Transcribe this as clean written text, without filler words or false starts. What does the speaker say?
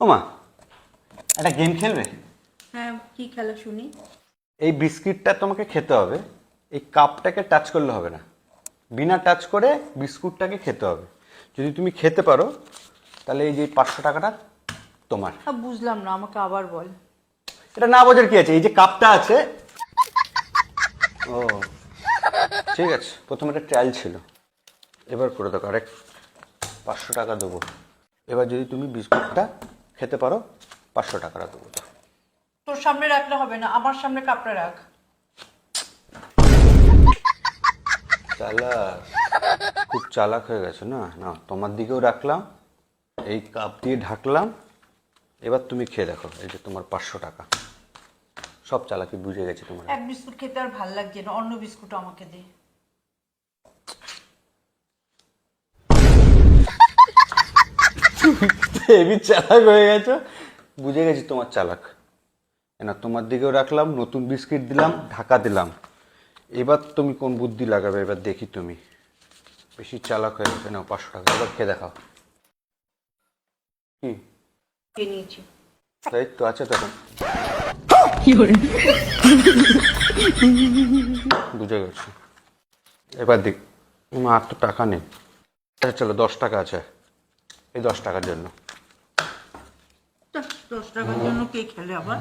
ওমা, একটা গেম খেলবে? হ্যাঁ, কি খেলা শুনি? এই বিস্কিটটা তোমাকে খেতে হবে, এই কাপটাকে টাচ করলে হবে না, বিনা টাচ করে বিস্কুটটাকে খেতে হবে। যদি তুমি খেতে পারো তাহলে এই যে 500 টাকাটা তোমার। বুঝলাম না, আমাকে আবার বল। এটা না বোঝার কি আছে, এই যে কাপটা আছে। ও ঠিক আছে, প্রথমে একটা ট্রায়াল ছিল, এবার করে দেখো, আরেক 500 টাকা দেবো। এবার যদি তুমি বিস্কুটটা খেতে পারো 500 টাকাটা দেবো। তোর সামনে রাখলে হবে না, আমার সামনে কাপড়ে রাখ। চালাক, খুব চালাক হয়ে গেছে না। না, তোমার দিকেও রাখলাম, এই কাপ দিয়ে ঢাকলাম, এবার তুমি খেয়ে দেখো, এই যে তোমার 500 টাকা। সব চালাকি বুঝে গেছে তোমার। এক বিস্কুট খেতে আর ভাল লাগছে না, অন্য বিস্কুট আমাকে দে। হেবি চালাক হয়ে গেছো, বুঝে গেছি তোমার চালাক। না, তোমার দিকেও রাখলাম, নতুন বিস্কিট দিলাম, ঢাকা দিলাম। এবার তুমি কোন বুদ্ধি লাগাবে, এবার দেখি তুমি। বেশি চালাক হয়ে গেছে। না, 500 টাকা, এবার খেয়ে দেখাও। কি খেয়ে নিয়েছি। তাই তো আছে তখন। বুঝে গেছি, এবার দেখ। আর তো টাকা নেই। আচ্ছা চলো, 10 টাকা আছে, এই 10 টাকার জন্য। 10 টাকার জন্য কে খেলে আবার?